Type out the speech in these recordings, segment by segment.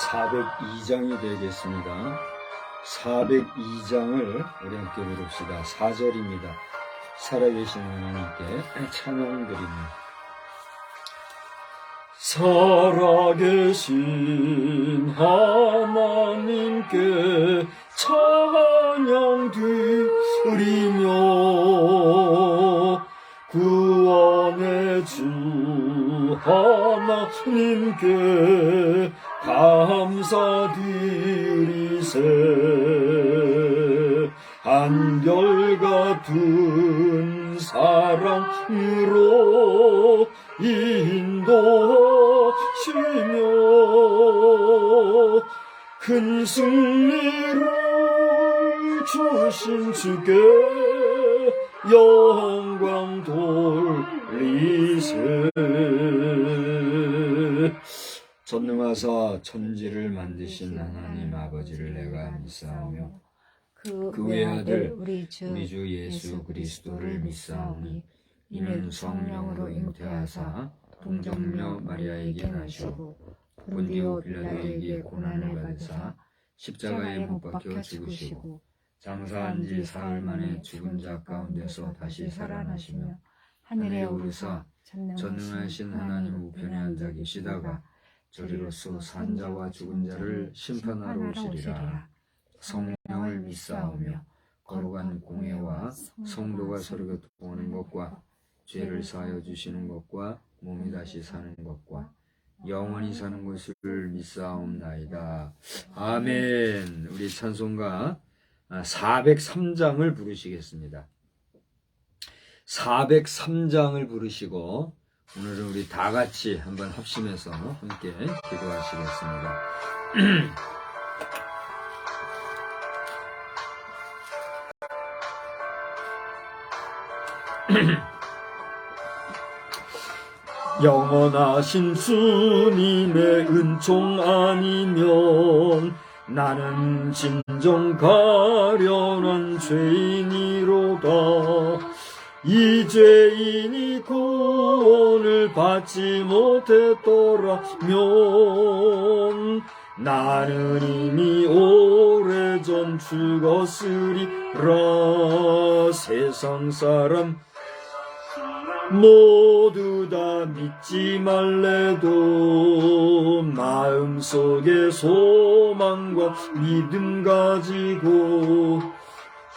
(402장이) 되겠습니다. 402장을 우리 함께 부릅시다. 4절입니다. 살아계신 하나님께 찬양드립니다. 살아계신 하나님께 찬양 드리며 구원의 주 하나님께 감사드리세. 한결같은 사랑으로 인도하시며 큰 승리를 주신 주께 영광 돌리세. 전능하사 천지를 만드신 하나님 아버지를 내가 믿사오며 그 외아들 우리 주 예수 그리스도를 믿사오니 이는 성령으로 잉태하사 동정녀 마리아에게 나시고 본디오 빌라도에게 고난을 받으사 십자가에 못 박혀 죽으시고 장사한 지 사흘 만에 죽은 자 가운데서 다시 살아나시며 하늘에 오르사 전능하신 하나님 우편에 앉아 계시다가 저리로서 산자와 죽은 자를 심판하러 오시리라. 성령을 믿사오며 거룩한 공회와 성도가 서로 교통하는 것과 죄를 사하여 주시는 것과 몸이 다시 사는 것과 영원히 사는 것을 믿사옵나이다. 아멘. 우리 찬송가 403장을 부르시겠습니다. 403장을 부르시고 오늘은 우리 다 같이 한번 합심해서 함께 기도하시겠습니다. 영원하신 주님의 은총 아니면 나는 진정 가련한 죄인이로다. 이 죄인이 구원을 받지 못했더라면 나는 이미 오래전 죽었으리라. 세상 사람 모두 다 믿지 말래도 마음속에 소망과 믿음 가지고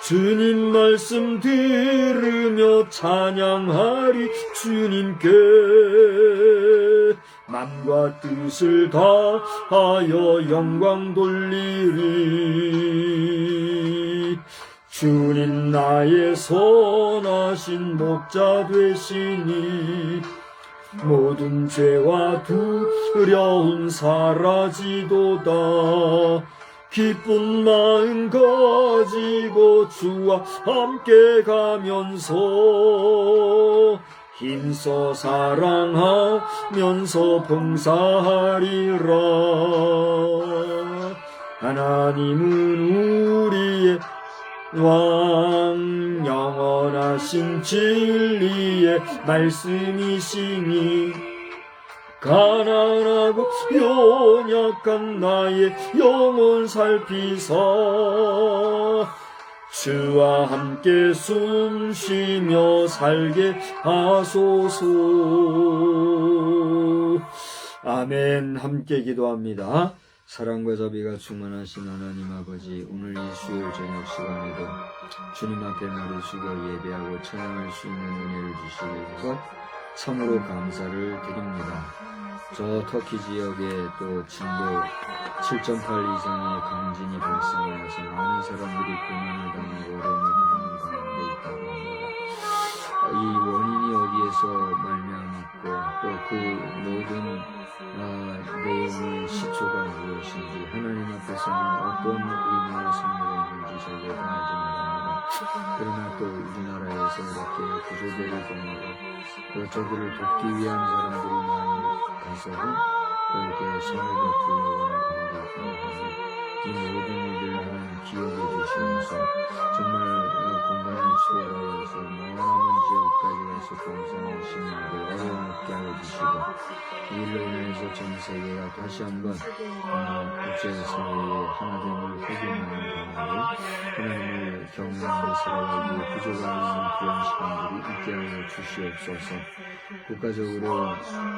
주님 말씀 들으며 찬양하리. 주님께 맘과 뜻을 다하여 영광 돌리리. 주님 나의 선하신 목자 되시니 모든 죄와 두려움 사라지도다. 기쁜 마음 가지고 주와 함께 가면서 힘써 사랑하면서 봉사하리라. 하나님은 우리의 왕, 영원하신 진리의 말씀이시니 가난하고 연약한 나의 영혼 살피사 주와 함께 숨쉬며 살게 하소서. 아멘. 함께 기도합니다. 사랑과 자비가 충만하신 하나님 아버지, 오늘 이 수요일 저녁 시간에도 주님 앞에 머리 숙여 예배하고 찬양할 수 있는 은혜를 주시기 것 참으로 감사를 드립니다. 저 터키 지역에 또 진도 7.8 이상의 강진이 발생하여서 많은 사람들이 고난을 당하고 어려움을 당하는 가운데 있다고 합니다. 이 원인이 어디에서 말미암았고 또 그 모든 내용의 시초가 무엇인지 하나님 앞에서는 어떤 의미와 승리가 있는지 저희가 다 알지 못합니다. 그러나 또 우리나라에서 이렇게 구조대를 보내고 또 저들을 돕기 위한 사람들이 많이 가서 또 이렇게 선을 베풀려고 하는 가운데 있다고 하니 이 모든 일을 하나님 기억해 주시면서 정말 공간을 초월하여서 머나먼 지역까지 가서 봉사하는 시민들 어려움 없게 하여 주시고 이 일로 인해서 전 세계가 다시 한번 국제사회의 하나됨을 회복하는 가운데 하나님을 경외하는 살아가기에 부족하는 귀한 시간들이 있게 하여 주시옵소서. 국가적으로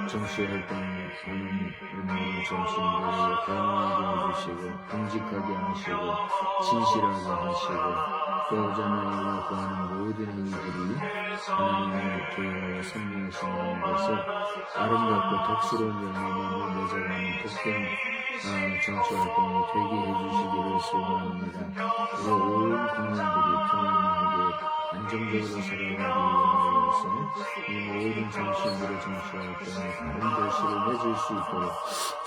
정치활동하는 모든 정치인들을 건강하게 해주시고 정직하게 하시고 진실하게 하시고 또 하나님을 구하는 모든 행위들이 하나님의 교회와 선명하시는 것을 아름답고 덕스러운 열매만을 맺어가는 복된 정치활동이 되게 해주시기를 소원합니다. 그리고 온 국민들이 평안하게 안정적으로 살아가기 위하여서 이 모든 정치인들의 정치활동에 바른 결실을 맺을 수 있도록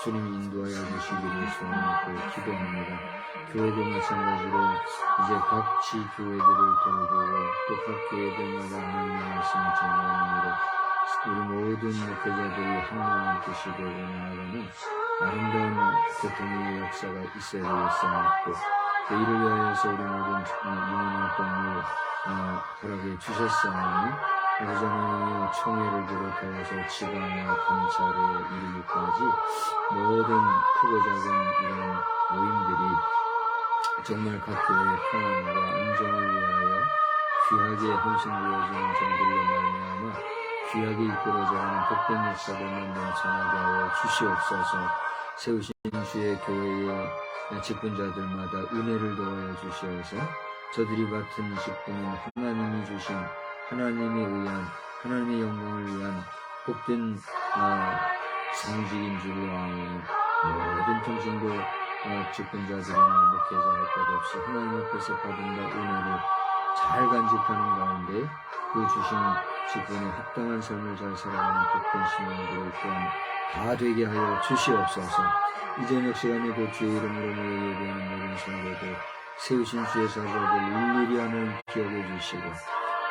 주님이 인도하여 주시기를 소원하고 기도합니다. 교회도 마찬가지로 이제 각 지교회들을 돌보고 또 각 교회들마다 하나님의 말씀을 전하는 우리 모든 목회자들이 하나님을 드시고 운영하는 아름다운 교통의 역사가 있어야 되겠습니다. 또 이를 위하여서 우리 모든 인원활동을 허락해 주셨사오니 아버지 하나님의 총회를 비롯하여서 지방과 검찰에 이르기까지 모든 크고 작은 이런 모임들이 정말 각 교회의 평안과 안정을 위하여 귀하게 헌신되어지는 정들로 말미암아 귀하게 이끌어져가는 복된 역사들만 넘쳐나게 하여 주시옵소서. 세우신 주의 교회의 직분자들마다 은혜를 더하여 주시어서 저들이 맡은 직분은 하나님이 주신 하나님에 의한 하나님의 영광을 위한 복된 성직인 줄로 아오니 모든 평신도 직분자들이나 목회자 할 것 없이 하나님 앞에서 받은 바 은혜를 잘 간직하는 가운데 그 주신 직분에 합당한 삶을 잘 살아가는 복된 신앙들을 또한 다 되게 하여 주시옵소서. 이 저녁 시간에도 주의 이름으로 모여 예배하는 모든 성도들 세우신 주의 사자들 일일이 하나님 기억해 주시고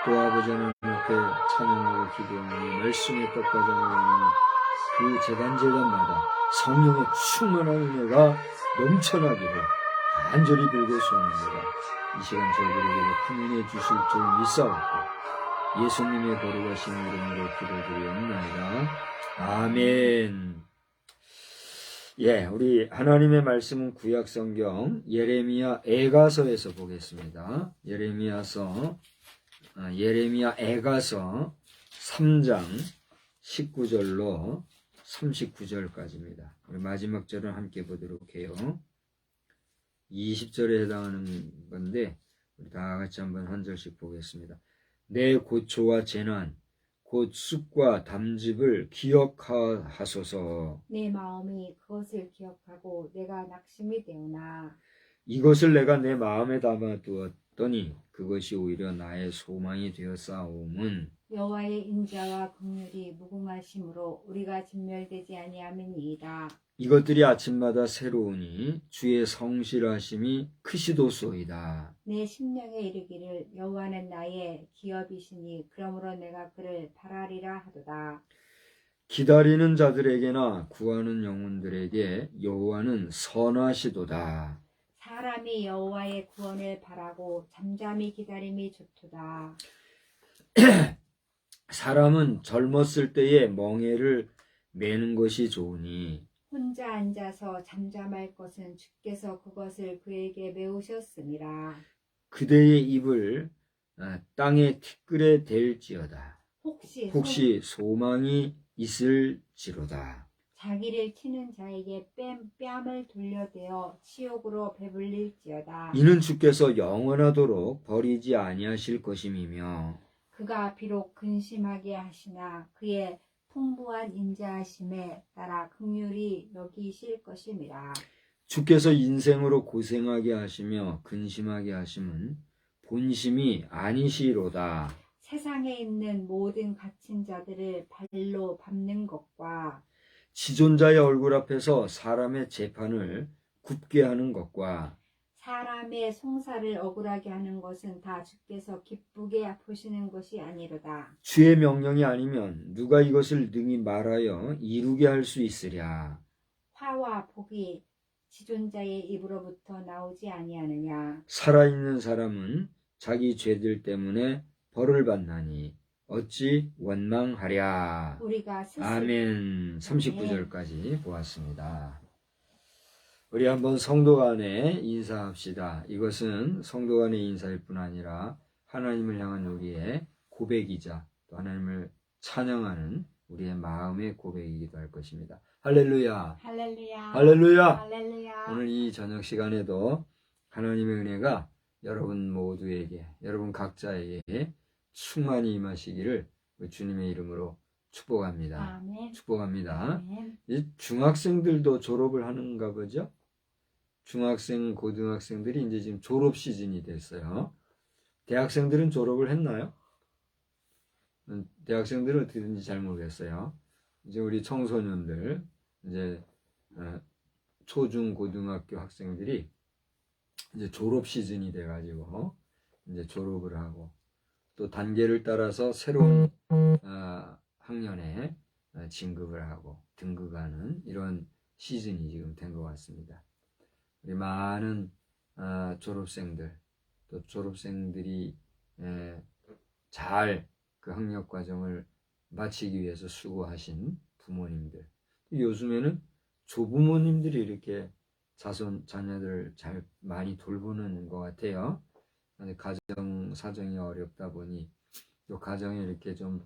또 아버지 하나님 앞에 찬양하고 기도하며 말씀의 떡과 잔을 나누는 그 재간마다 성령의 충만한 은혜가 넘쳐나기를 간절히 빌고 소원합니다. 이 시간 저희들에게도 큰 은혜 주실 줄 믿사옵고 예수님의 거룩하신 이름으로 기도드리옵나이다. 아멘. 예, 우리 하나님의 말씀은 구약성경 예레미야 애가서에서 보겠습니다. 예레미야 애가서 3장 19절로 39절까지입니다. 우리 마지막 절은 함께 보도록 해요. 20절에 해당하는 건데 우리 다 같이 한번 한 절씩 보겠습니다. 내 고초와 재난 곧 쑥과 담즙을 기억하소서. 내 마음이 그것을 기억하고 내가 낙심이 되오나 이것을 내가 내 마음에 담아두었더니 그것이 오히려 나의 소망이 되었사옴은 여호와의 인자와 긍휼이 무궁하심으로 우리가 진멸되지 아니함이니이다. 이것들이 아침마다 새로우니 주의 성실하심이 크시도소이다. 내 심령에 이르기를 여호와는 나의 기업이시니 그러므로 내가 그를 바라리라 하도다. 기다리는 자들에게나 구하는 영혼들에게 여호와는 선하시도다. 사람이 여호와의 구원을 바라고 잠잠히 기다림이 좋도다. 사람은 젊었을 때에 멍에를 매는 것이 좋으니 혼자 앉아서 잠잠할 것은 주께서 그것을 그에게 메우셨음이라. 그대의 입을 땅의 티끌에 댈지어다. 혹시 소망이 있을지로다. 자기를 치는 자에게 뺨을 돌려대어 치욕으로 배불릴지어다. 이는 주께서 영원하도록 버리지 아니하실 것임이며 그가 비록 근심하게 하시나 그의 풍부한 인자하심에 따라 긍휼히 여기실 것임이라. 주께서 인생으로 고생하게 하시며 근심하게 하심은 본심이 아니시로다. 세상에 있는 모든 갇힌 자들을 발로 밟는 것과 지존자의 얼굴 앞에서 사람의 재판을 굽게 하는 것과 사람의 송사를 억울하게 하는 것은 다 주께서 기쁘게 보시는 것이 아니로다. 주의 명령이 아니면 누가 이것을 능히 말하여 이루게 할 수 있으랴. 화와 복이 지존자의 입으로부터 나오지 아니하느냐. 살아있는 사람은 자기 죄들 때문에 벌을 받나니 어찌 원망하랴. 우리가 스스로 아멘. 39절까지 보았습니다. 우리 한번 성도 간에 인사합시다. 이것은 성도 간의 인사일 뿐 아니라 하나님을 향한 우리의 고백이자 또 하나님을 찬양하는 우리의 마음의 고백이기도 할 것입니다. 할렐루야. 할렐루야. 할렐루야. 할렐루야. 오늘 이 저녁 시간에도 하나님의 은혜가 여러분 모두에게, 여러분 각자에게 충만히 임하시기를 주님의 이름으로 축복합니다. 아멘. 축복합니다. 아멘. 이 중학생들도 졸업을 하는가 보죠? 중학생, 고등학생들이 이제 지금 졸업 시즌이 됐어요. 대학생들은 졸업을 했나요? 대학생들은 어떻게 된지 잘 모르겠어요. 이제 우리 청소년들, 이제 초중 고등학교 학생들이 이제 졸업 시즌이 돼가지고 이제 졸업을 하고 또 단계를 따라서 새로운 학년에 진급을 하고 등극하는 이런 시즌이 지금 된 것 같습니다. 우리 많은 졸업생들 또 졸업생들이 잘 그 학력 과정을 마치기 위해서 수고하신 부모님들, 요즘에는 조부모님들이 이렇게 자녀들 잘 많이 돌보는 것 같아요. 가정 사정이 어렵다 보니 또 가정이 이렇게 좀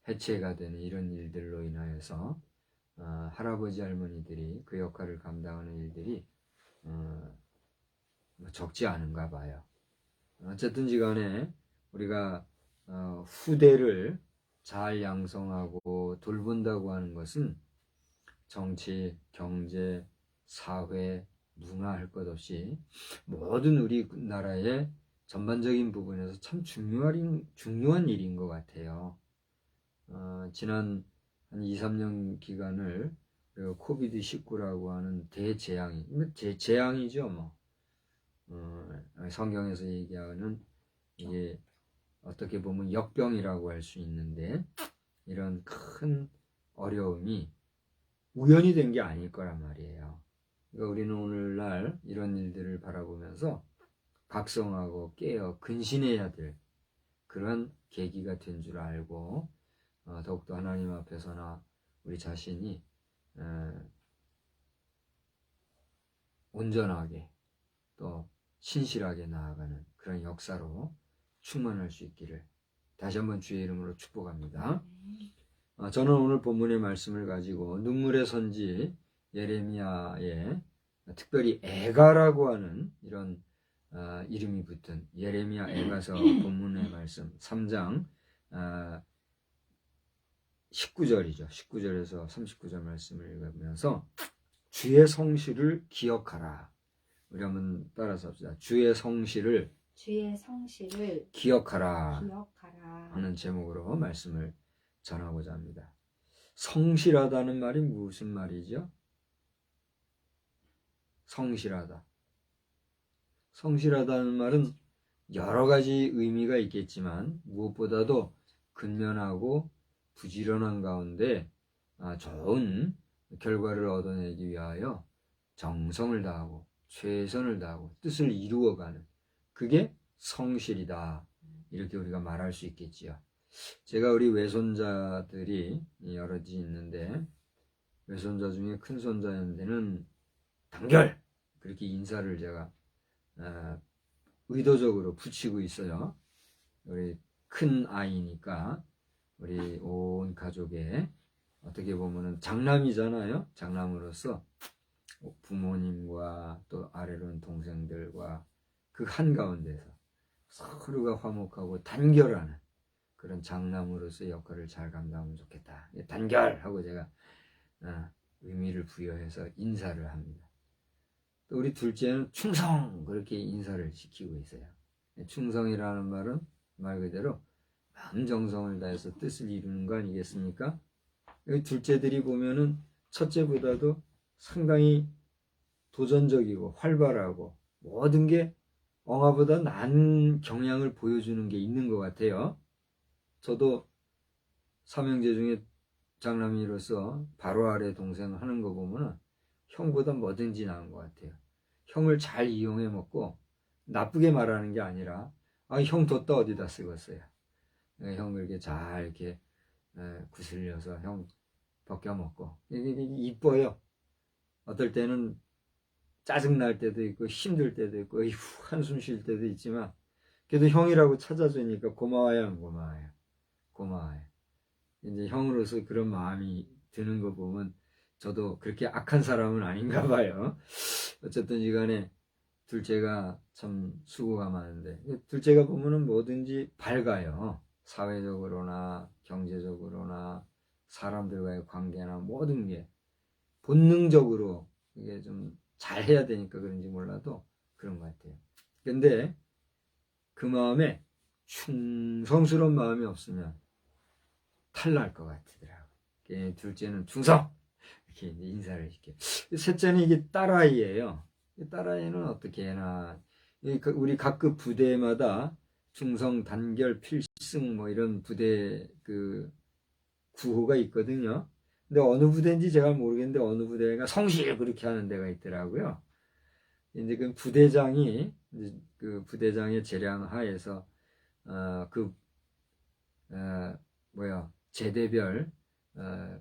해체가 되는 이런 일들로 인하여서 할아버지 할머니들이 그 역할을 감당하는 일들이 적지 않은가 봐요. 어쨌든지 간에 우리가 후대를 잘 양성하고 돌본다고 하는 것은 정치, 경제, 사회, 문화 할 것 없이 모든 우리나라의 전반적인 부분에서 참 중요한 일인 것 같아요. 지난 한 2, 3년 기간을 코비드19라고 하는 대재앙이, 재앙이죠, 뭐. 성경에서 얘기하는 이게 어떻게 보면 역병이라고 할 수 있는데 이런 큰 어려움이 우연이 된 게 아닐 거란 말이에요. 그러니까 우리는 오늘날 이런 일들을 바라보면서 각성하고 깨어 근신해야 될 그런 계기가 된 줄 알고 더욱더 하나님 앞에서나 우리 자신이 온전하게 또 신실하게 나아가는 그런 역사로 충만할 수 있기를 다시 한번 주의 이름으로 축복합니다. 저는 오늘 본문의 말씀을 가지고 눈물의 선지 예레미야의 특별히 애가라고 하는 이런 이름이 붙은 예레미야 애가서 본문의 말씀 3장 19절이죠. 19절에서 39절 말씀을 읽으면서 주의 성실을 기억하라. 우리 한번 따라서 합시다. 주의 성실을 기억하라 하는 제목으로 말씀을 전하고자 합니다. 성실하다는 말이 무슨 말이죠? 성실하다는 말은 여러 가지 의미가 있겠지만 무엇보다도 근면하고 부지런한 가운데 좋은 결과를 얻어내기 위하여 정성을 다하고 최선을 다하고 뜻을 이루어가는 그게 성실이다. 이렇게 우리가 말할 수 있겠지요. 제가 우리 외손자들이 여럿이 있는데 외손자 중에 큰 손자한테는 단결 그렇게 인사를 제가 의도적으로 붙이고 있어요. 우리 큰 아이니까 우리 온 가족의 어떻게 보면은 장남이잖아요. 장남으로서 부모님과 또 아래로는 동생들과 그 한가운데서 서로가 화목하고 단결하는 그런 장남으로서 역할을 잘 감당하면 좋겠다. 단결하고 제가 의미를 부여해서 인사를 합니다. 또 우리 둘째는 충성 그렇게 인사를 시키고 있어요. 충성이라는 말은 말 그대로 마음 정성을 다해서 뜻을 이루는 거 아니겠습니까? 여기 둘째들이 보면은 첫째보다도 상당히 도전적이고 활발하고 모든 게 엉아보다 나은 경향을 보여주는 게 있는 것 같아요. 저도 삼형제 중에 장남이로서 바로 아래 동생 하는 거 보면은 형보다 뭐든지 나은 것 같아요. 형을 잘 이용해 먹고 나쁘게 말하는 게 아니라 형 뒀다 어디다 쓰겠어요. 형 그렇게 잘 이렇게 구슬려서 형 벗겨 먹고 이게 이뻐요. 어떨 때는 짜증 날 때도 있고 힘들 때도 있고 한숨 쉴 때도 있지만 그래도 형이라고 찾아주니까 고마워요, 안 고마워요? 고마워요. 이제 형으로서 그런 마음이 드는 거 보면 저도 그렇게 악한 사람은 아닌가 봐요. 어쨌든 이간에 둘째가 참 수고가 많은데 둘째가 보면은 뭐든지 밝아요. 사회적으로나 경제적으로나 사람들과의 관계나 모든 게 본능적으로 이게 좀 잘해야 되니까 그런지 몰라도 그런 것 같아요. 근데 그 마음에 충성스러운 마음이 없으면 탈날 것 같더라고요. 둘째는 충성! 이렇게 이제 인사를 시켜요. 셋째는 이게 딸아이예요. 딸아이는 어떻게 해나 우리 각급 부대마다 충성, 단결, 필승 뭐 이런 부대 그 구호가 있거든요. 근데 어느 부대인지 제가 모르겠는데 어느 부대가 성실 그렇게 하는 데가 있더라고요. 이제 그 부대장이 그 부대장의 재량 하에서 제대별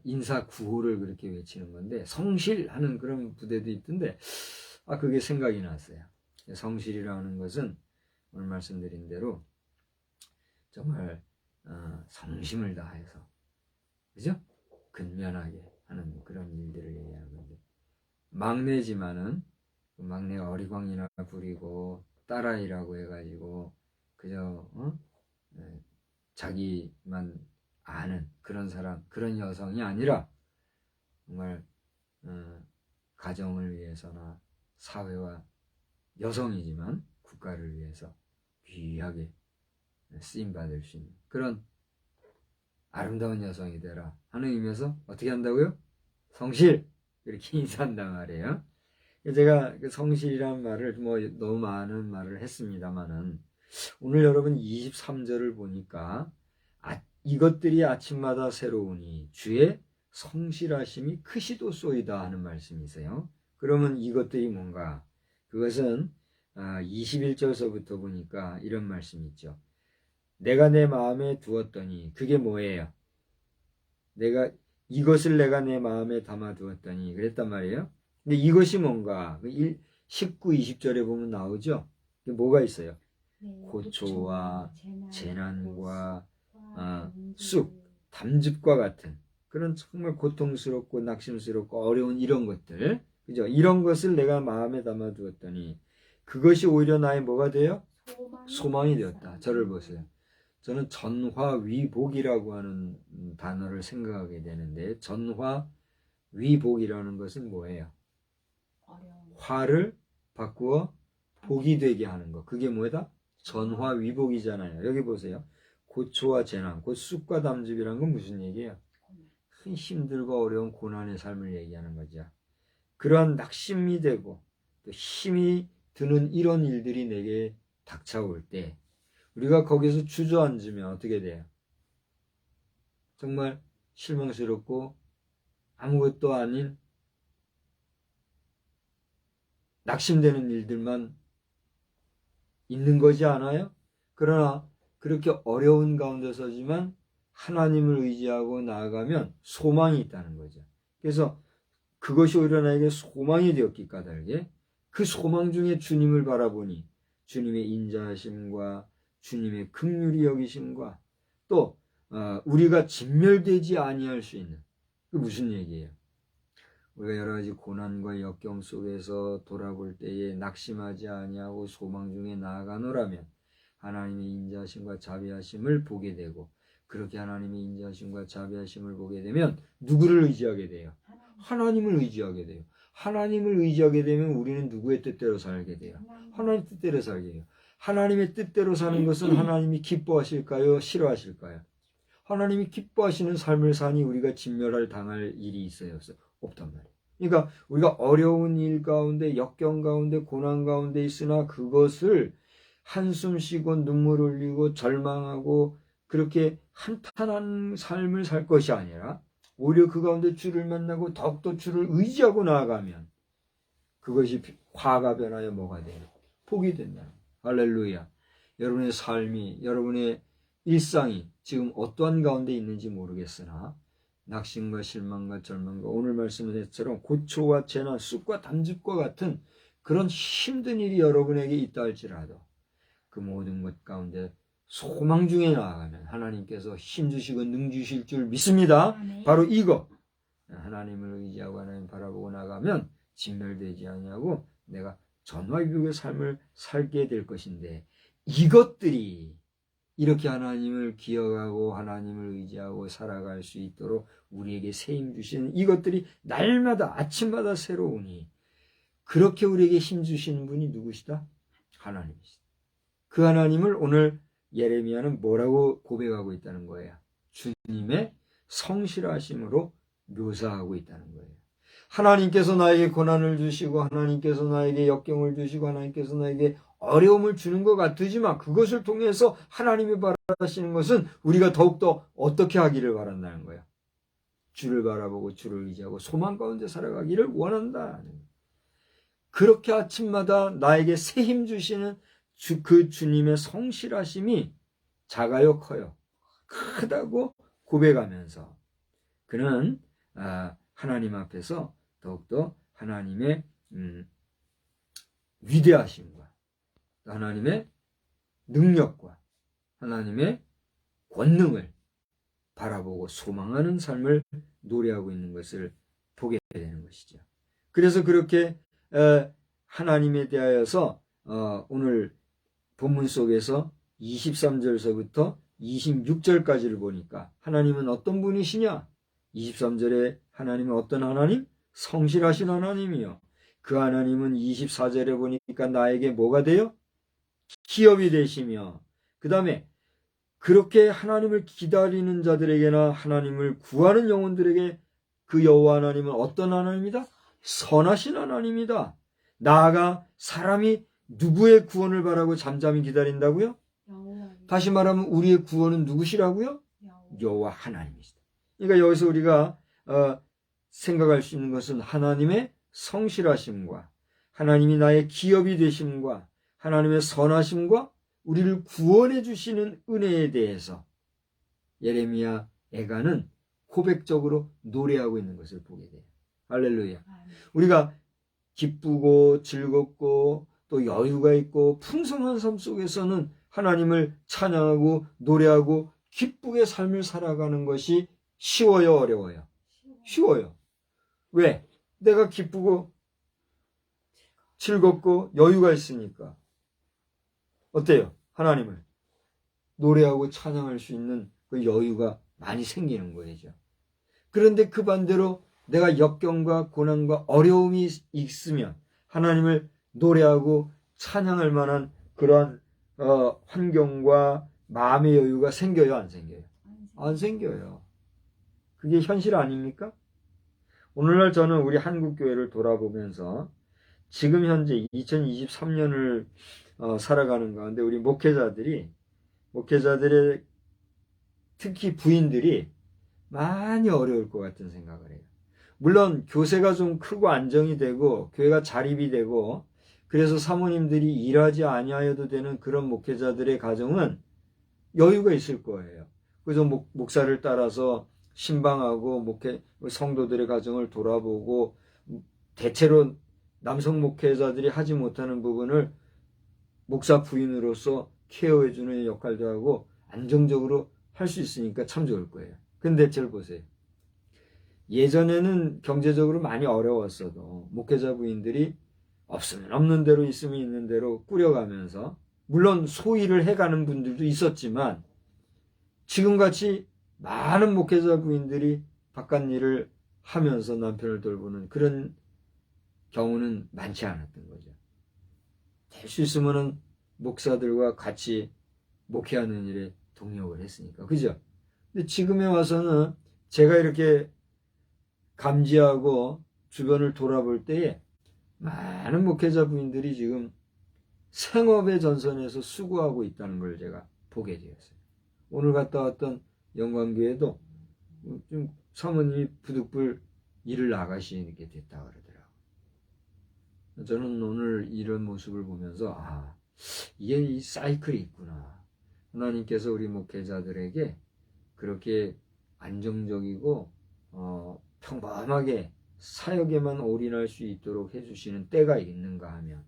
인사 구호를 그렇게 외치는 건데 성실하는 그런 부대도 있던데 그게 생각이 났어요. 성실이라는 것은 오늘 말씀드린 대로 정말 성심을 다해서 그죠? 근면하게 하는 그런 일들을 얘기하는 건데 막내지만은 막내가 어리광이나 부리고 딸아이라고 해가지고 그저 자기만 아는 그런 사람 그런 여성이 아니라 정말 가정을 위해서나 사회와 여성이지만 국가를 위해서 귀하게 쓰임받을 수 있는 그런 아름다운 여성이 되라 하는 의미에서 어떻게 한다고요? 성실! 이렇게 인사한단 말이에요. 제가 그 성실이라는 말을 뭐 너무 많은 말을 했습니다만은 오늘 여러분 23절을 보니까 이것들이 아침마다 새로우니 주의 성실하심이 크시도소이다 하는 말씀이세요. 그러면 이것들이 뭔가? 그것은 21절서부터 보니까 이런 말씀이 있죠. 내가 내 마음에 두었더니 그게 뭐예요? 이것을 내가 내 마음에 담아두었더니 그랬단 말이에요. 근데 이것이 뭔가 19, 20절에 보면 나오죠. 뭐가 있어요? 고초와 재난과 쑥, 담즙과 같은 그런 정말 고통스럽고 낙심스럽고 어려운 이런 것들, 그죠? 이런 것을 내가 마음에 담아 두었더니 그것이 오히려 나의 뭐가 돼요? 소망이 되었다. 저를 보세요. 저는 전화위복이라고 하는 단어를 생각하게 되는데, 전화위복이라는 것은 뭐예요? 화를 바꾸어 복이 되게 하는 거. 그게 뭐다? 전화위복이잖아요. 여기 보세요. 고초와 재난, 곧 쑥과 담즙이란 건 무슨 얘기예요? 큰 힘들고 어려운 고난의 삶을 얘기하는 거죠. 그러한 낙심이 되고 또 힘이 드는 이런 일들이 내게 닥쳐올 때 우리가 거기서 주저앉으면 어떻게 돼요? 정말 실망스럽고 아무것도 아닌 낙심되는 일들만 있는 거지 않아요? 그러나 그렇게 어려운 가운데 서지만 하나님을 의지하고 나아가면 소망이 있다는 거죠. 그래서 그것이 오히려 나에게 소망이 되었기 까닭에 그 소망 중에 주님을 바라보니 주님의 인자하심과 주님의 긍휼히 여기심과 또 우리가 진멸되지 아니할 수 있는, 그 무슨 얘기예요? 우리가 여러 가지 고난과 역경 속에서 돌아볼 때에 낙심하지 아니하고 소망 중에 나아가노라면 하나님의 인자하심과 자비하심을 보게 되고, 그렇게 하나님의 인자하심과 자비하심을 보게 되면 누구를 의지하게 돼요? 하나님을 의지하게 돼요. 하나님을 의지하게 되면 우리는 누구의 뜻대로 살게 돼요? 하나님 뜻대로 살게 돼요. 하나님의 뜻대로 사는 것은 하나님이 기뻐하실까요? 싫어하실까요? 하나님이 기뻐하시는 삶을 사니 우리가 진멸할 당할 일이 있어요? 없단 말이에요. 그러니까 우리가 어려운 일 가운데, 역경 가운데, 고난 가운데 있으나 그것을 한숨 쉬고 눈물 흘리고 절망하고 그렇게 한탄한 삶을 살 것이 아니라 오히려 그 가운데 주를 만나고 더욱더 주를 의지하고 나아가면 그것이 화가 변하여 뭐가 돼요? 복이 된다. 할렐루야. 여러분의 삶이, 여러분의 일상이 지금 어떠한 가운데 있는지 모르겠으나 낙심과 실망과 절망과 오늘 말씀한 것처럼 고초와 재난, 쑥과 담즙과 같은 그런 힘든 일이 여러분에게 있다 할지라도 그 모든 것 가운데 소망 중에 나아가면 하나님께서 힘 주시고 능 주실 줄 믿습니다. 바로 이거. 하나님을 의지하고 하나님 바라보고 나가면 진멸되지 아니하고 내가 전화위복의 삶을 살게 될 것인데, 이것들이 이렇게 하나님을 기억하고 하나님을 의지하고 살아갈 수 있도록 우리에게 새 힘 주시는 이것들이 날마다 아침마다 새로우니, 그렇게 우리에게 힘 주시는 분이 누구시다? 하나님이시다. 그 하나님을 오늘 예레미야는 뭐라고 고백하고 있다는 거예요? 주님의 성실하심으로 묘사하고 있다는 거예요. 하나님께서 나에게 고난을 주시고 하나님께서 나에게 역경을 주시고 하나님께서 나에게 어려움을 주는 것 같으지만 그것을 통해서 하나님이 바라시는 것은 우리가 더욱더 어떻게 하기를 바란다는 거예요. 주를 바라보고 주를 의지하고 소망 가운데 살아가기를 원한다는 거예요. 그렇게 아침마다 나에게 새 힘 주시는 그 주님의 성실하심이 작아요 커요? 크다고 고백하면서 그는 하나님 앞에서 더욱더 하나님의 위대하심과 하나님의 능력과 하나님의 권능을 바라보고 소망하는 삶을 노래하고 있는 것을 보게 되는 것이죠. 그래서 그렇게 하나님에 대하여서 오늘 본문 속에서 23절서부터 26절까지를 보니까 하나님은 어떤 분이시냐? 23절에 하나님은 어떤 하나님? 성실하신 하나님이요. 그 하나님은 24절에 보니까 나에게 뭐가 돼요? 기업이 되시며, 그 다음에 그렇게 하나님을 기다리는 자들에게나 하나님을 구하는 영혼들에게 그 여호와 하나님은 어떤 하나님이다? 선하신 하나님이다. 나아가 사람이 누구의 구원을 바라고 잠잠히 기다린다고요? 다시 말하면 우리의 구원은 누구시라고요? 여호와 하나님이시다. 그러니까 여기서 우리가 생각할 수 있는 것은 하나님의 성실하심과 하나님이 나의 기업이 되심과 하나님의 선하심과 우리를 구원해 주시는 은혜에 대해서 예레미야 애가는 고백적으로 노래하고 있는 것을 보게 돼요. 할렐루야. 우리가 기쁘고 즐겁고 또 여유가 있고 풍성한 삶 속에서는 하나님을 찬양하고 노래하고 기쁘게 삶을 살아가는 것이 쉬워요, 어려워요? 쉬워요. 왜? 내가 기쁘고 즐겁고 여유가 있으니까. 어때요? 하나님을 노래하고 찬양할 수 있는 그 여유가 많이 생기는 거죠. 그런데 그 반대로 내가 역경과 고난과 어려움이 있으면 하나님을 노래하고 찬양할 만한 그러한 환경과 마음의 여유가 생겨요, 안 생겨요? 안 생겨요. 그게 현실 아닙니까? 오늘날 저는 우리 한국교회를 돌아보면서 지금 현재 2023년을 살아가는 가운데 우리 목회자들의 특히 부인들이 많이 어려울 것 같은 생각을 해요. 물론 교세가 좀 크고 안정이 되고 교회가 자립이 되고 그래서 사모님들이 일하지 아니하여도 되는 그런 목회자들의 가정은 여유가 있을 거예요. 그래서 목사를 따라서 신방하고 성도들의 가정을 돌아보고 대체로 남성 목회자들이 하지 못하는 부분을 목사 부인으로서 케어해주는 역할도 하고 안정적으로 할 수 있으니까 참 좋을 거예요. 근데 잘 보세요. 예전에는 경제적으로 많이 어려웠어도 목회자 부인들이 없으면 없는 대로 있으면 있는 대로 꾸려가면서 물론 소일을 해가는 분들도 있었지만 지금같이 많은 목회자 부인들이 바깥 일을 하면서 남편을 돌보는 그런 경우는 많지 않았던 거죠. 될 수 있으면은 목사들과 같이 목회하는 일에 동역을 했으니까. 그죠? 근데 지금에 와서는 제가 이렇게 감지하고 주변을 돌아볼 때에 많은 목회자 부인들이 지금 생업의 전선에서 수고하고 있다는 걸 제가 보게 되었어요. 오늘 갔다 왔던 영광교회도 좀 사모님이 부득불 일을 나가시게 됐다 그러더라고요. 저는 오늘 이런 모습을 보면서 이게 이 사이클이 있구나. 하나님께서 우리 목회자들에게 그렇게 안정적이고 평범하게 사역에만 올인할 수 있도록 해주시는 때가 있는가 하면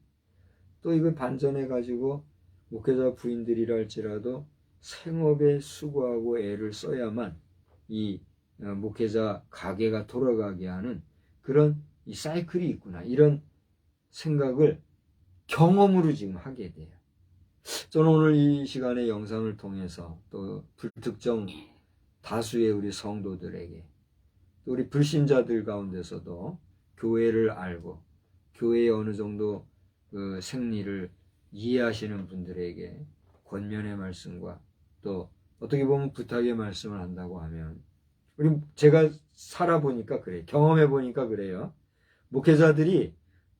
또 이걸 반전해 가지고 목회자 부인들이라 할지라도 생업에 수고하고 애를 써야만 이 목회자 가게가 돌아가게 하는 그런 이 사이클이 있구나. 이런 생각을 경험으로 지금 하게 돼요. 저는 오늘 이 시간의 영상을 통해서 또 불특정 다수의 우리 성도들에게 또 우리 불신자들 가운데서도 교회를 알고 교회의 어느 정도 그 생리를 이해하시는 분들에게 권면의 말씀과 또 어떻게 보면 부탁의 말씀을 한다고 하면 제가 살아보니까 그래요. 경험해보니까 그래요. 목회자들이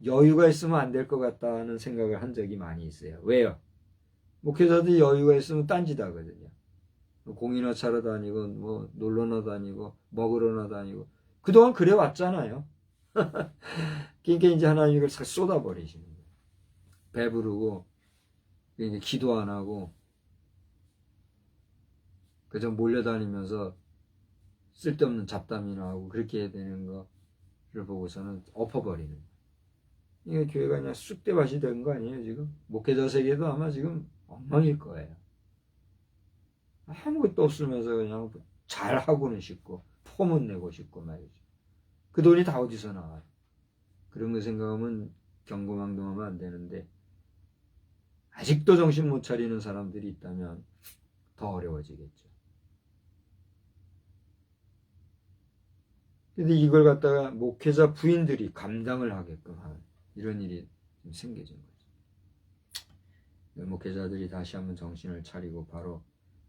여유가 있으면 안 될 것 같다는 생각을 한 적이 많이 있어요. 왜요? 목회자들이 여유가 있으면 딴짓하거든요. 공이나 차러 다니고 뭐 놀러나 다니고 먹으러나 다니고 그동안 그래 왔잖아요. 그러니까 이제 하나님이 그걸 쏟아버리시는 거예요. 배부르고 이제 기도 안 하고 그저 몰려다니면서 쓸데없는 잡담이나 하고 그렇게 해야 되는 거를 보고서는 엎어버리는 거예요. 이게 교회가 그냥 쑥대밭이 된 거 아니에요 지금? 목회자 세계도 아마 지금 엉망일 거예요. 아무것도 없으면서 그냥 잘하고는 싶고 폼은 내고 싶고 말이죠. 그 돈이 다 어디서 나와요? 그런 거 생각하면 경고망동하면 안 되는데 아직도 정신 못 차리는 사람들이 있다면 더 어려워지겠죠. 근데 이걸 갖다가 목회자 부인들이 감당을 하게끔 하는 이런 일이 좀 생겨진 거죠. 목회자들이 다시 한번 정신을 차리고 바로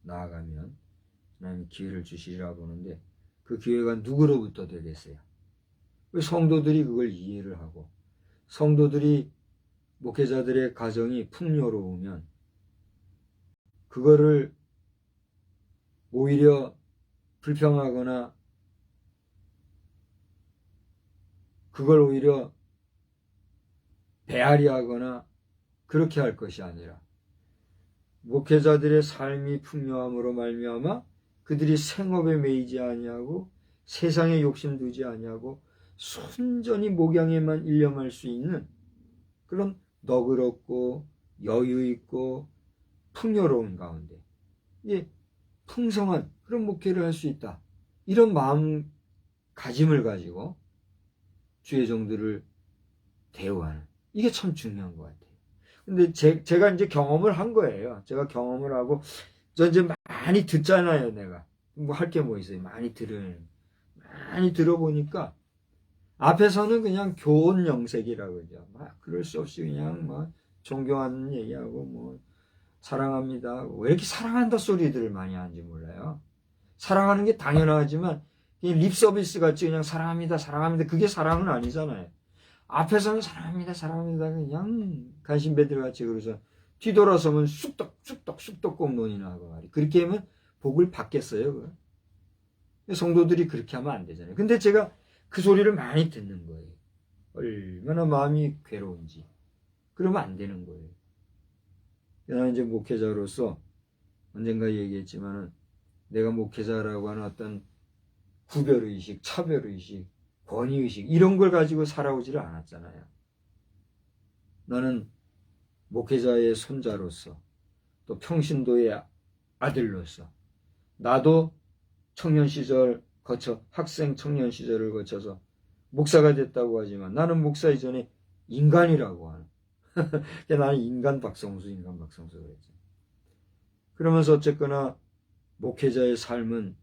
나아가면 하나님이 기회를 주시리라 보는데 그 기회가 누구로부터 되겠어요? 성도들이 그걸 이해를 하고 성도들이 목회자들의 가정이 풍요로우면 그거를 오히려 불평하거나 그걸 오히려 배앓이하거나 그렇게 할 것이 아니라 목회자들의 삶이 풍요함으로 말미암아 그들이 생업에 매이지 아니하고 세상에 욕심 두지 아니하고 순전히 목양에만 일념할 수 있는 그런 너그럽고 여유 있고 풍요로운 가운데 풍성한 그런 목회를 할 수 있다. 이런 마음가짐을 가지고 주의 종들을 대우하는, 이게 참 중요한 것 같아요. 근데 제가 이제 경험을 한 거예요. 제가 경험을 하고, 저 이제 많이 듣잖아요, 내가. 뭐 할 게 뭐 있어요. 많이 들어보니까, 앞에서는 그냥 교훈 영색이라고 그러죠. 막, 그럴 수 없이 그냥 막, 존경하는 얘기하고, 뭐, 사랑합니다. 왜 이렇게 사랑한다 소리들을 많이 하는지 몰라요. 사랑하는 게 당연하지만, 립 서비스 같이 그냥 사랑합니다, 사랑합니다. 그게 사랑은 아니잖아요. 앞에서는 사랑합니다, 사랑합니다. 그냥 간신배들 같이 그러서 뒤돌아서면 쑥덕 꽁론이나 하고 말이. 그렇게 하면 복을 받겠어요, 그거? 성도들이 그렇게 하면 안 되잖아요. 근데 제가 그 소리를 많이 듣는 거예요. 얼마나 마음이 괴로운지. 그러면 안 되는 거예요. 나는 이제 목회자로서 언젠가 얘기했지만은 내가 목회자라고 하는 어떤 구별의식, 차별의식, 권위의식 이런 걸 가지고 살아오지를 않았잖아요. 나는 목회자의 손자로서 또 평신도의 아들로서 나도 청년 시절 거쳐 학생 청년 시절을 거쳐서 목사가 됐다고 하지만 나는 목사 이전에 인간이라고 하는 나는 인간 박성수 그랬죠. 그러면서 어쨌거나 목회자의 삶은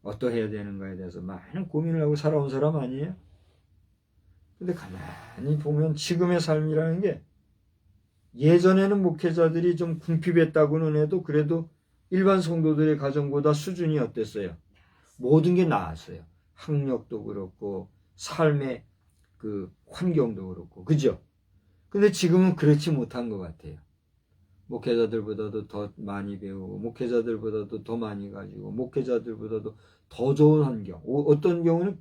어떠해야 되는가에 대해서 많은 고민을 하고 살아온 사람 아니에요? 근데 가만히 보면 지금의 삶이라는 게 예전에는 목회자들이 좀 궁핍했다고는 해도 그래도 일반 성도들의 가정보다 수준이 어땠어요? 모든 게 나았어요. 학력도 그렇고 삶의 그 환경도 그렇고, 그죠? 근데 지금은 그렇지 못한 것 같아요. 목회자들보다도 더 많이 배우고, 목회자들보다도 더 많이 가지고, 목회자들보다도 더 좋은 환경, 어떤 경우는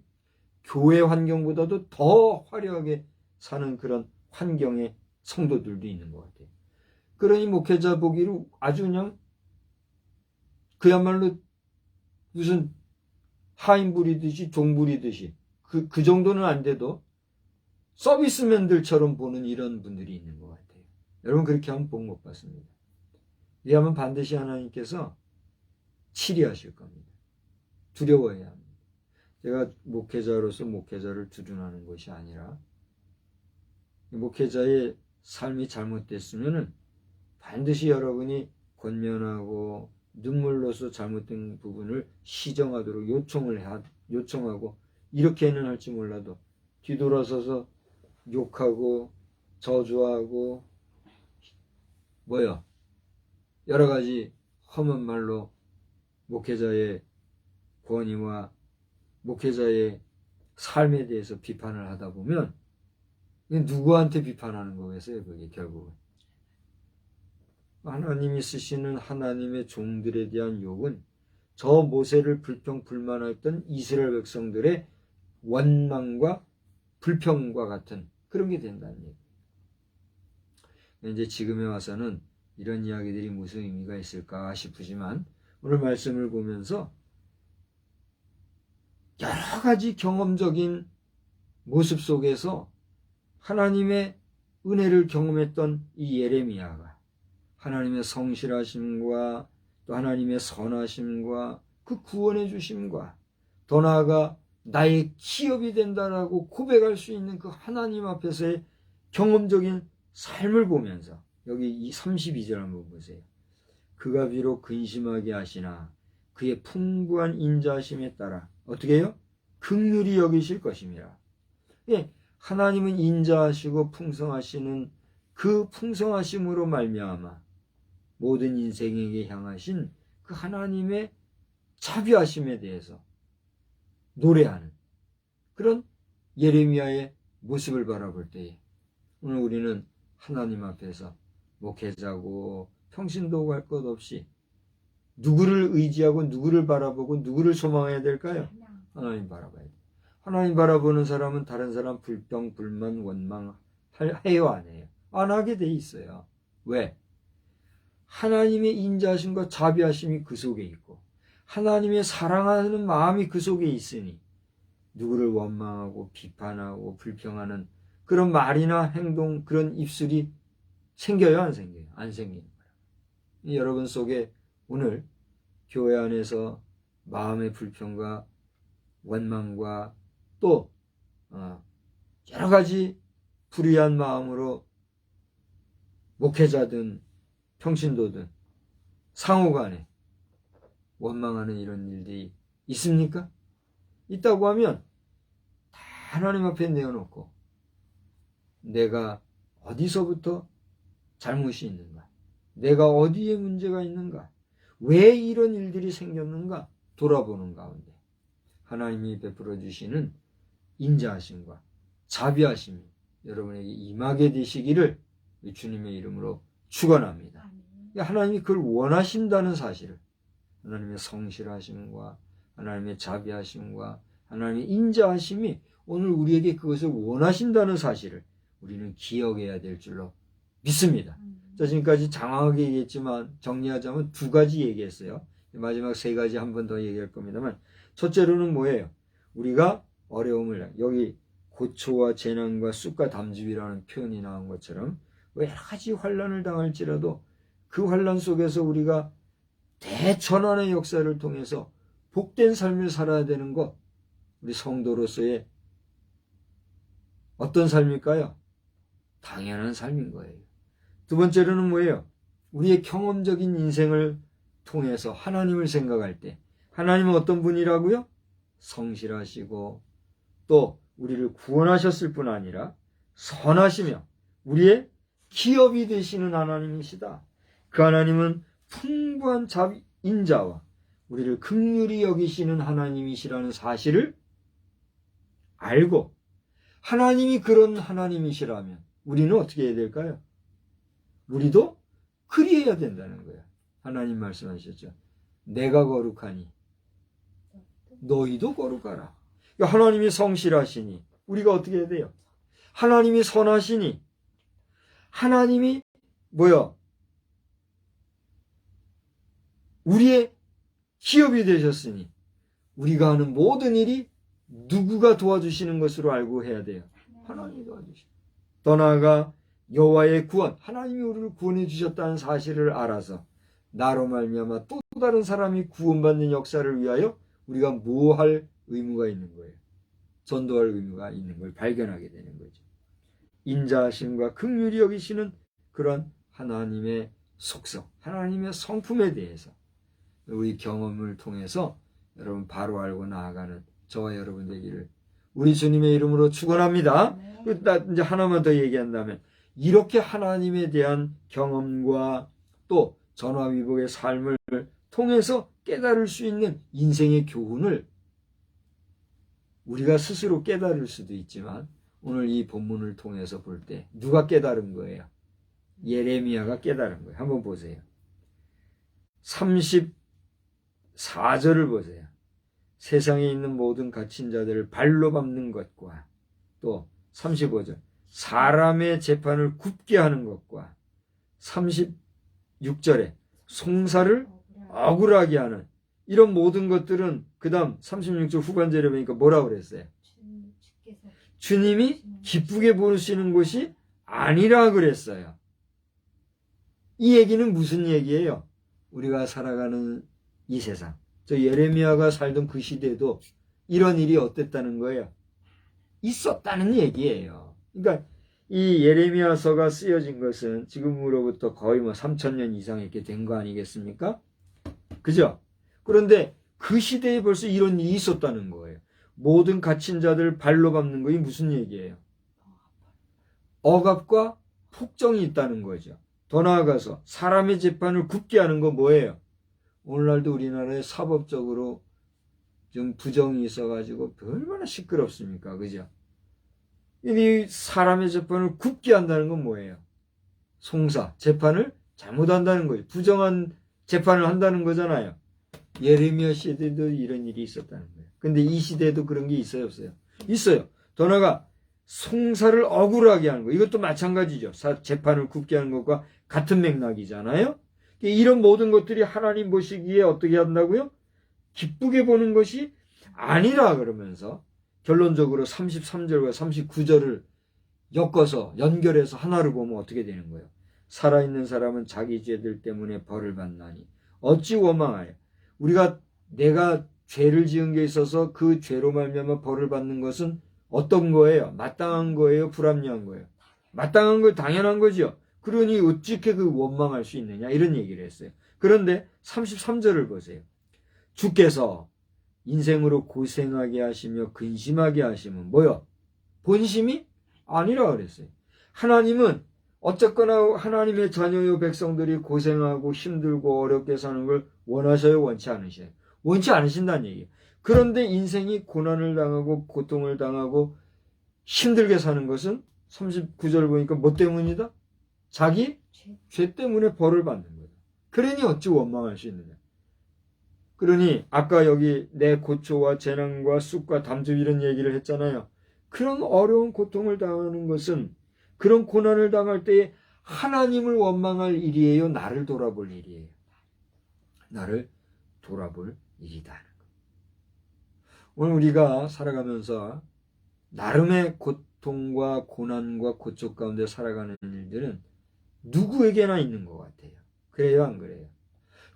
교회 환경보다도 더 화려하게 사는 그런 환경의 성도들도 있는 것 같아요. 그러니 목회자 보기로 아주 그냥 그야말로 무슨 하인 부리듯이 종 부리듯이 그 정도는 안 돼도 서비스맨들처럼 보는 이런 분들이 있는 것 같아요. 여러분 그렇게 하면 복 못 받습니다. 이하면 반드시 하나님께서 치리하실 겁니다. 두려워해야 합니다. 제가 목회자로서 목회자를 두둔하는 것이 아니라 목회자의 삶이 잘못됐으면 반드시 여러분이 권면하고 눈물로서 잘못된 부분을 시정하도록 요청하고 이렇게는 할지 몰라도 뒤돌아서서 욕하고 저주하고 여러 가지 험한 말로 목회자의 권위와 목회자의 삶에 대해서 비판을 하다 보면 누구한테 비판하는 거겠어요? 그게 결국은 하나님이 쓰시는 하나님의 종들에 대한 욕은 저 모세를 불평불만했던 이스라엘 백성들의 원망과 불평과 같은 그런 게 된다는 얘기예요. 이제 지금에 와서는 이런 이야기들이 무슨 의미가 있을까 싶으지만 오늘 말씀을 보면서 여러 가지 경험적인 모습 속에서 하나님의 은혜를 경험했던 이 예레미야가 하나님의 성실하심과 또 하나님의 선하심과 그 구원해 주심과 더 나아가 나의 기업이 된다라고 고백할 수 있는 그 하나님 앞에서의 경험적인 삶을 보면서 여기 이 32절 한번 보세요. 그가 비록 근심하게 하시나 그의 풍부한 인자하심에 따라 어떻게 해요? 긍휼히 여기실 것임이라. 예, 하나님은 인자하시고 풍성하시는 그 풍성하심으로 말미암아 모든 인생에게 향하신 그 하나님의 자비하심에 대해서 노래하는 그런 예레미야의 모습을 바라볼 때에 오늘 우리는 하나님 앞에서 목회자고 평신도고 할 것 없이 누구를 의지하고 누구를 바라보고 누구를 소망해야 될까요? 하나님 바라봐야 돼요. 하나님 바라보는 사람은 다른 사람 불평, 불만, 원망 해요 안 해요? 안 하게 돼 있어요. 왜? 하나님의 인자하심과 자비하심이 그 속에 있고 하나님의 사랑하는 마음이 그 속에 있으니 누구를 원망하고 비판하고 불평하는 그런 말이나 행동 그런 입술이 생겨요 안 생겨요? 안 생기는 거예요. 여러분 속에 오늘 교회 안에서 마음의 불평과 원망과 또 여러 가지 불의한 마음으로 목회자든 평신도든 상호간에 원망하는 이런 일들이 있습니까? 있다고 하면 다 하나님 앞에 내어놓고 내가 어디서부터 잘못이 있는가? 내가 어디에 문제가 있는가? 왜 이런 일들이 생겼는가? 돌아보는 가운데 하나님이 베풀어 주시는 인자하심과 자비하심이 여러분에게 임하게 되시기를 주님의 이름으로 축원합니다. 하나님이 그걸 원하신다는 사실을, 하나님의 성실하심과 하나님의 자비하심과 하나님의 인자하심이 오늘 우리에게 그것을 원하신다는 사실을 우리는 기억해야 될 줄로 믿습니다. 자, 지금까지 장황하게 얘기했지만 정리하자면 두 가지 얘기했어요. 마지막 세 가지 한 번 더 얘기할 겁니다만, 첫째로는 뭐예요? 우리가 어려움을, 여기 고초와 재난과 쑥과 담즙이라는 표현이 나온 것처럼 여러 가지 환난을 당할지라도 그 환난 속에서 우리가 대전환의 역사를 통해서 복된 삶을 살아야 되는 것, 우리 성도로서의 어떤 삶일까요? 당연한 삶인 거예요. 두 번째로는 뭐예요? 우리의 경험적인 인생을 통해서 하나님을 생각할 때 하나님은 어떤 분이라고요? 성실하시고 또 우리를 구원하셨을 뿐 아니라 선하시며 우리의 기업이 되시는 하나님이시다. 그 하나님은 풍부한 인자와 우리를 긍휼히 여기시는 하나님이시라는 사실을 알고 하나님이 그런 하나님이시라면 우리는 어떻게 해야 될까요? 우리도 그리해야 된다는 거예요. 하나님 말씀하셨죠. 내가 거룩하니 너희도 거룩하라. 하나님이 성실하시니 우리가 어떻게 해야 돼요? 하나님이 선하시니 하나님이 뭐야? 우리의 기업이 되셨으니 우리가 하는 모든 일이 누구가 도와주시는 것으로 알고 해야 돼요? 하나님이 도와주시고 더 나아가 여호와의 구원, 하나님이 우리를 구원해 주셨다는 사실을 알아서 나로 말미암아 또 다른 사람이 구원받는 역사를 위하여 우리가 뭐 할 의무가 있는 거예요? 전도할 의무가 있는 걸 발견하게 되는 거죠. 인자하심과 긍휼히 여기시는 그런 하나님의 속성, 하나님의 성품에 대해서 우리 경험을 통해서 여러분 바로 알고 나아가는 저와 여러분 되기를 우리 주님의 이름으로 축원합니다. 이제 하나만 더 얘기한다면 이렇게 하나님에 대한 경험과 또 전화위복의 삶을 통해서 깨달을 수 있는 인생의 교훈을 우리가 스스로 깨달을 수도 있지만 오늘 이 본문을 통해서 볼 때 누가 깨달은 거예요? 예레미야가 깨달은 거예요. 한번 보세요. 34절을 보세요. 세상에 있는 모든 갇힌 자들을 발로 밟는 것과 또 35절 사람의 재판을 굽게 하는 것과 36절에 송사를 억울하게 하는 이런 모든 것들은 그 다음 36절 후반절에 보니까 뭐라고 그랬어요? 주님이 기쁘게 보시는 것이 아니라 그랬어요. 이 얘기는 무슨 얘기예요? 우리가 살아가는 이 세상, 저 예레미야가 살던 그 시대도 이런 일이 어땠다는 거예요? 있었다는 얘기예요. 그러니까 이 예레미야서가 쓰여진 것은 지금으로부터 거의 3000년 이상 이렇게 된 거 아니겠습니까? 그죠? 그런데 그 시대에 벌써 이런 일이 있었다는 거예요. 모든 갇힌 자들 발로 밟는 것이 무슨 얘기예요? 억압과 폭정이 있다는 거죠. 더 나아가서 사람의 재판을 굽게 하는 건 뭐예요? 오늘날도 우리나라에 사법적으로 좀 부정이 있어가지고 얼마나 시끄럽습니까? 그죠? 이 사람의 재판을 굽게 한다는 건 뭐예요? 송사, 재판을 잘못한다는 거예요. 부정한 재판을 한다는 거잖아요. 예레미야 시대에도 이런 일이 있었다는 거예요. 근데 이 시대에도 그런 게 있어요, 없어요? 있어요. 더 나아가 송사를 억울하게 하는 거. 이것도 마찬가지죠. 재판을 굽게 하는 것과 같은 맥락이잖아요. 이런 모든 것들이 하나님 보시기에 어떻게 한다고요? 기쁘게 보는 것이 아니라 그러면서 결론적으로 33절과 39절을 엮어서 연결해서 하나로 보면 어떻게 되는 거예요? 살아있는 사람은 자기 죄들 때문에 벌을 받나니 어찌 원망하여 내가 죄를 지은 게 있어서 그 죄로 말미암아 벌을 받는 것은 어떤 거예요? 마땅한 거예요? 불합리한 거예요? 마땅한 거 당연한 거죠. 그러니 어떻게 그 원망할 수 있느냐 이런 얘기를 했어요. 그런데 33절을 보세요. 주께서 인생으로 고생하게 하시며 근심하게 하시면 뭐요? 본심이 아니라 그랬어요. 하나님은 어쨌거나 하나님의 자녀요 백성들이 고생하고 힘들고 어렵게 사는 걸 원하셔요? 원치 않으셔요? 원치 않으신다는 얘기예요. 그런데 인생이 고난을 당하고 고통을 당하고 힘들게 사는 것은 39절 보니까 뭐 때문이다? 자기 죄 때문에 벌을 받는 거다. 그러니 어찌 원망할 수 있느냐. 그러니 아까 여기 내 고초와 재난과 쑥과 담즙 이런 얘기를 했잖아요. 그런 어려운 고통을 당하는 것은 그런 고난을 당할 때에 하나님을 원망할 일이에요? 나를 돌아볼 일이에요? 나를 돌아볼 일이다. 오늘 우리가 살아가면서 나름의 고통과 고난과 고초 가운데 살아가는 일들은 누구에게나 있는 것 같아요. 그래요, 안 그래요?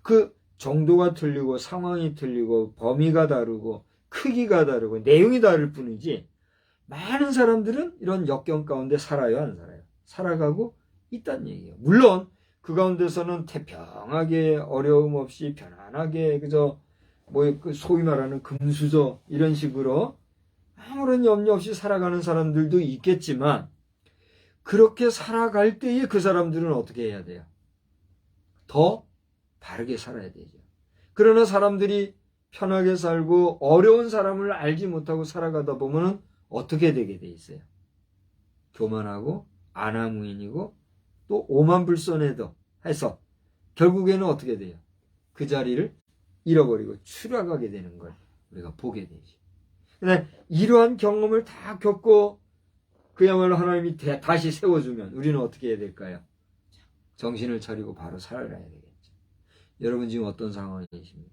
그 정도가 틀리고 상황이 틀리고 범위가 다르고 크기가 다르고 내용이 다를 뿐이지 많은 사람들은 이런 역경 가운데 살아요, 안 살아요? 살아가고 있다는 얘기예요. 물론 그 가운데서는 태평하게 어려움 없이 편안하게 그저 그 소위 말하는 금수저 이런 식으로 아무런 염려 없이 살아가는 사람들도 있겠지만 그렇게 살아갈 때에 그 사람들은 어떻게 해야 돼요? 더 바르게 살아야 되죠. 그러나 사람들이 편하게 살고 어려운 사람을 알지 못하고 살아가다 보면은 어떻게 되게 돼 있어요? 교만하고 안하무인이고 또 오만불손해도 해서 결국에는 어떻게 돼요? 그 자리를 잃어버리고 추락하게 되는 걸 우리가 보게 되죠. 근데 이러한 경험을 다 겪고 그야말로 하나님이 다시 세워주면 우리는 어떻게 해야 될까요? 정신을 차리고 바로 살아야 되겠죠. 여러분 지금 어떤 상황이십니까?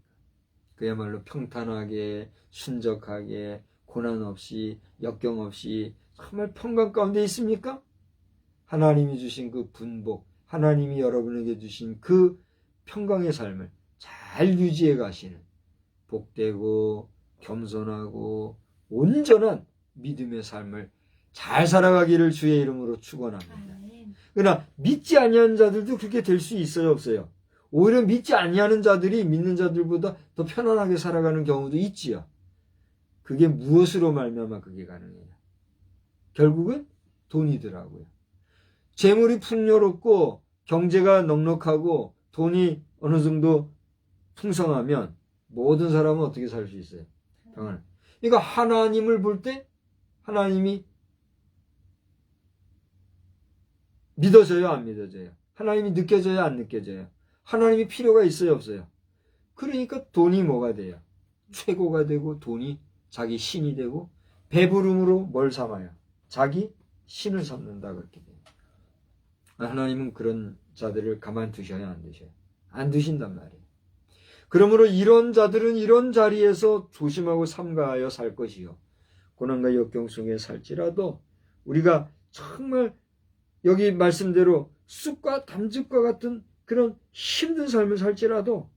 그야말로 평탄하게 순적하게 고난 없이 역경 없이 정말 평강 가운데 있습니까? 하나님이 주신 그 분복, 하나님이 여러분에게 주신 그 평강의 삶을 잘 유지해 가시는 복되고 겸손하고 온전한 믿음의 삶을 잘 살아가기를 주의 이름으로 축원합니다. 그러나 믿지 아니하는 자들도 그렇게 될 수 있어요, 없어요? 오히려 믿지 아니하는 자들이 믿는 자들보다 더 편안하게 살아가는 경우도 있지요. 그게 무엇으로 말미암아 그게 가능해요? 결국은 돈이더라고요. 재물이 풍요롭고 경제가 넉넉하고 돈이 어느 정도 풍성하면 모든 사람은 어떻게 살 수 있어요? 평안. 그러니까 하나님을 볼 때 하나님이 믿어져요, 안 믿어져요? 하나님이 느껴져요, 안 느껴져요? 하나님이 필요가 있어요, 없어요? 그러니까 돈이 뭐가 돼요? 최고가 되고 돈이 자기 신이 되고 배부름으로 뭘 삼아요? 자기 신을 삼는다 그렇게 돼요. 하나님은 그런 자들을 가만두셔야 안 두셔요? 안 두신단 말이에요. 그러므로 이런 자들은 이런 자리에서 조심하고 삼가하여 살 것이요. 고난과 역경 속에 살지라도 우리가 정말 여기 말씀대로 쑥과 담즙과 같은 그런 힘든 삶을 살지라도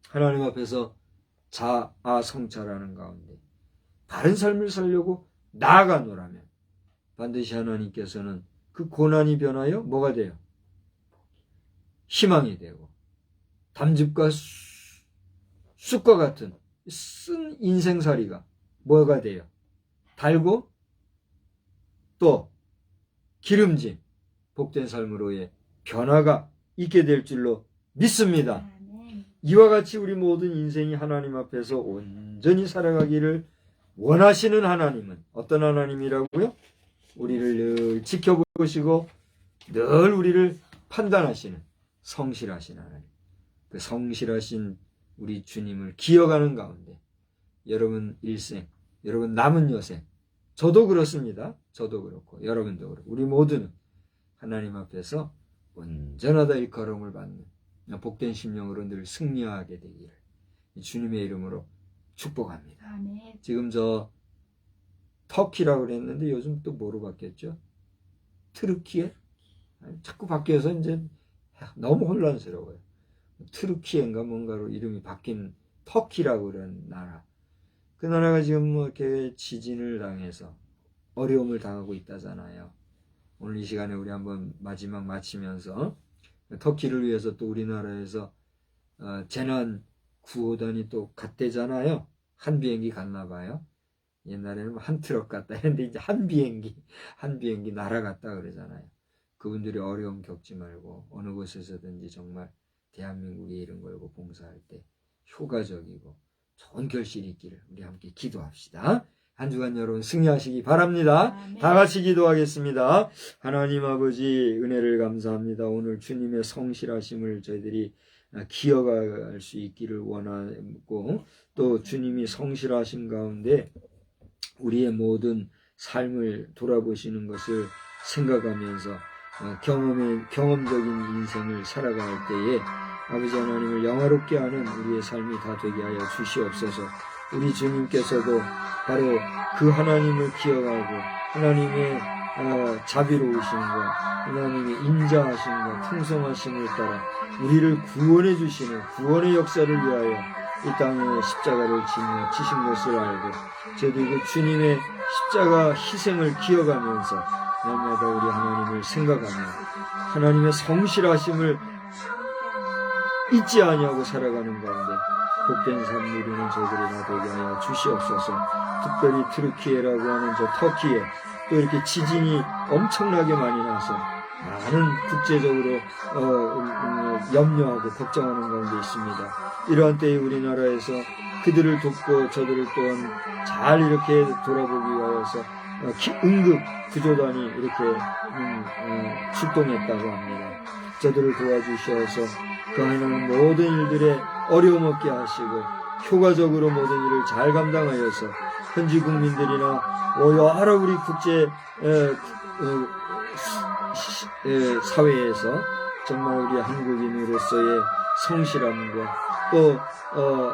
하나님 앞에서 자아 성찰하는 가운데 바른 삶을 살려고 나아가노라면 반드시 하나님께서는 그 고난이 변하여 뭐가 돼요? 희망이 되고 담즙과 쑥과 같은 쓴 인생살이가 뭐가 돼요? 달고 또 기름진 복된 삶으로의 변화가 있게 될 줄로 믿습니다. 이와 같이 우리 모든 인생이 하나님 앞에서 온전히 살아가기를 원하시는 하나님은 어떤 하나님이라고요? 우리를 늘 지켜보시고 늘 우리를 판단하시는 성실하신 하나님. 그 성실하신 우리 주님을 기억하는 가운데 여러분 일생, 여러분 남은 여생, 저도 그렇습니다. 저도 그렇고 여러분도 그렇고 우리 모두는 하나님 앞에서 온전하다 일컬음을 받는 복된 심령으로 늘 승리하게 되기를 주님의 이름으로 축복합니다. 아멘. 지금 저 터키라고 그랬는데 요즘 또 뭐로 바뀌었죠? 트르키에? 자꾸 바뀌어서 이제 너무 혼란스러워요. 트르키에인가 뭔가로 이름이 바뀐 터키라고 그런 나라. 그 나라가 지금 뭐 이렇게 지진을 당해서 어려움을 당하고 있다잖아요. 오늘 이 시간에 우리 한번 마지막 마치면서 터키를 위해서 또 우리나라에서 재난 구호단이 또 갔대잖아요. 한 비행기 갔나 봐요. 옛날에는 한 트럭 갔다 했는데 이제 한 비행기 날아갔다 그러잖아요. 그분들이 어려움 겪지 말고 어느 곳에서든지 정말 대한민국의 이름 걸고 봉사할 때 효과적이고 좋은 결실이 있기를 우리 함께 기도합시다. 한 주간 여러분 승리하시기 바랍니다. 아멘. 다 같이 기도하겠습니다. 하나님 아버지 은혜를 감사합니다. 오늘 주님의 성실하심을 저희들이 기억할 수 있기를 원하고 또 주님이 성실하신 가운데 우리의 모든 삶을 돌아보시는 것을 생각하면서 경험적인 인생을 살아갈 때에 아버지 하나님을 영화롭게 하는 우리의 삶이 다 되게 하여 주시옵소서. 우리 주님께서도 바로 그 하나님을 기억하고 하나님의 자비로우심과 하나님의 인자하심과 풍성하심을 따라 우리를 구원해 주시는 구원의 역사를 위하여 이 땅에 십자가를 지며 치신 것을 알고 저도 그 주님의 십자가 희생을 기억하면서 날마다 우리 하나님을 생각하며 하나님의 성실하심을 잊지 아니하고 살아가는 가운데 복된 삶 누리는 저들이 다 되게 하여 주시옵소서. 특별히 트루키에라고 하는 저 터키에 또 이렇게 지진이 엄청나게 많이 나서 많은 국제적으로 염려하고 걱정하는 가운데 있습니다. 이러한 때에 우리나라에서 그들을 돕고 저들을 또한 잘 이렇게 돌아보기 위하여서 응급 구조단이 이렇게 출동했다고 합니다. 저들을 도와주셔서 그 하나는 모든 일들에 어려움 없게 하시고 효과적으로 모든 일을 잘 감당하여서 현지 국민들이나 여러 우리 국제 사회에서 정말 우리 한국인으로서의 성실함과 또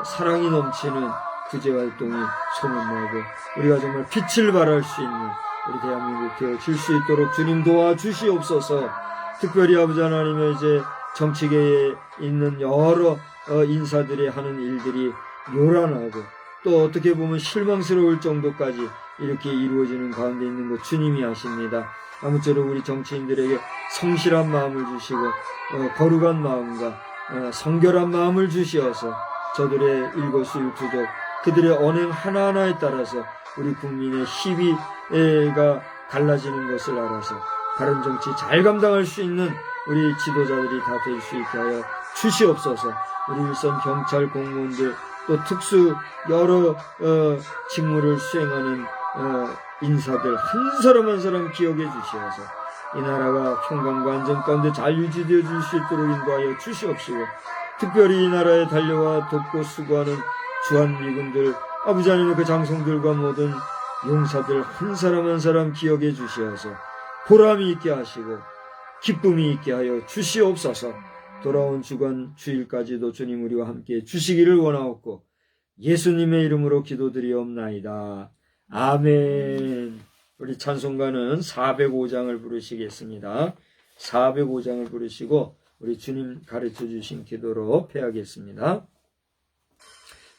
사랑이 넘치는 구제활동이 소문나고 우리가 정말 빛을 발할 수 있는 우리 대한민국 되어질 수 있도록 주님 도와주시옵소서. 특별히 아버지 하나님의 이제 정치계에 있는 여러 인사들이 하는 일들이 요란하고 또 어떻게 보면 실망스러울 정도까지 이렇게 이루어지는 가운데 있는 것 주님이 아십니다. 아무쪼록 우리 정치인들에게 성실한 마음을 주시고 거룩한 마음과 성결한 마음을 주시어서 저들의 일거수일투족 그들의 언행 하나하나에 따라서 우리 국민의 희비가 갈라지는 것을 알아서 바른 정치 잘 감당할 수 있는 우리 지도자들이 다 될 수 있게 하여 주시옵소서. 우리 일선 경찰 공무원들 또 특수 여러 직무를 수행하는 인사들 한 사람 한 사람 기억해 주시어서 이 나라가 평강과 안전 가운데 잘 유지되어 줄 수 있도록 인도하여 주시옵시고 특별히 이 나라에 달려와 돕고 수고하는 주한미군들 아버지 하나님의 그 장성들과 모든 용사들 한 사람 한 사람 기억해 주시어서 보람이 있게 하시고 기쁨이 있게 하여 주시옵소서. 돌아온 주간 주일까지도 주님 우리와 함께 주시기를 원하옵고 예수님의 이름으로 기도드리옵나이다. 아멘. 우리 찬송가는 405장을 부르시겠습니다. 405장을 부르시고 우리 주님 가르쳐 주신 기도로 패하겠습니다.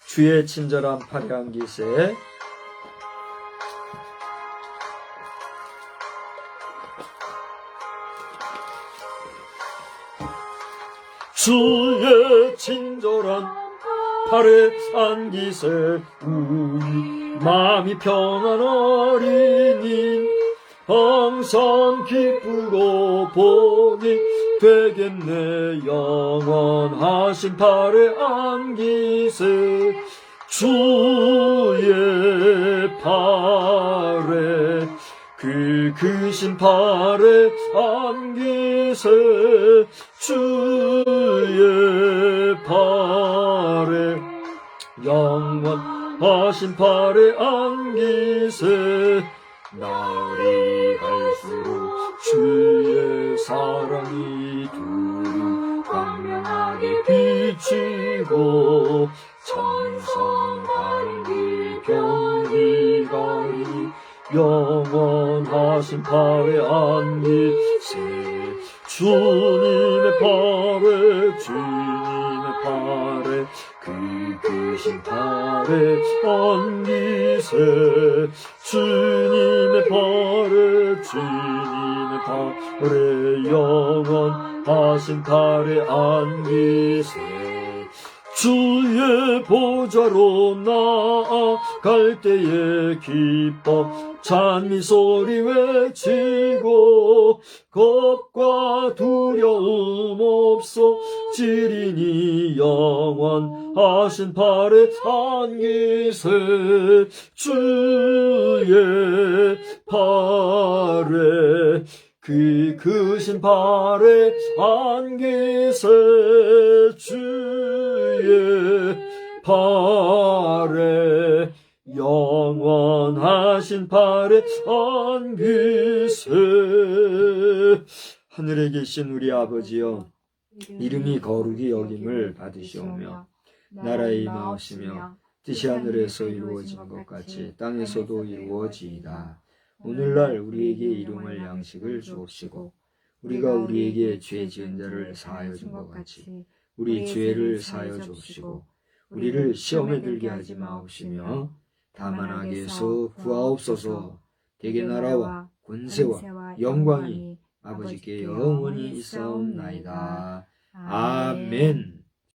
주의 친절한 파량 기세 주의 친절한 팔에 안기세 우리 마음이 평안하리니 항상 기쁘고 복이 되겠네 영원하신 팔에 안기세 주의 팔에 그 크신 팔에 안기세 주의 팔에 영원하신 팔에 안기세 날이 갈수록 주의 사랑이 두루 광명하게 비치고 천성 갈기 병이 가리 영원하신 팔에 안기세 주님의 팔에 주님의 팔에 그 크신 팔에 안기세 주님의 팔에 영원하신 팔에 안기세 주의 보좌로 나아갈 때에 기뻐 찬미 소리 외치고 겁과 두려움 없어지리니 영원하신 팔에 안기세 주의 팔에 그 크신 팔에 안기세 주의 팔에 영원하신 팔에 안기세 하늘에 계신 우리 아버지여 이름이 거룩히 여김을 받으시오며 나라의 임하옵시며 뜻이 하늘에서 이루어진 것 같이 땅에서도 이루어지이다. 오늘날 우리에게 일용할 양식을 주옵시고 우리가 우리에게 죄 지은 자를 사하여 준 것 같이 우리 죄를 사하여 주옵시고 우리를 시험에 들게 하지 마옵시며 다만 악에서 구하옵소서. 대개 나라와 권세와 영광이 아버지께 영원히 있사옵나이다. 아멘.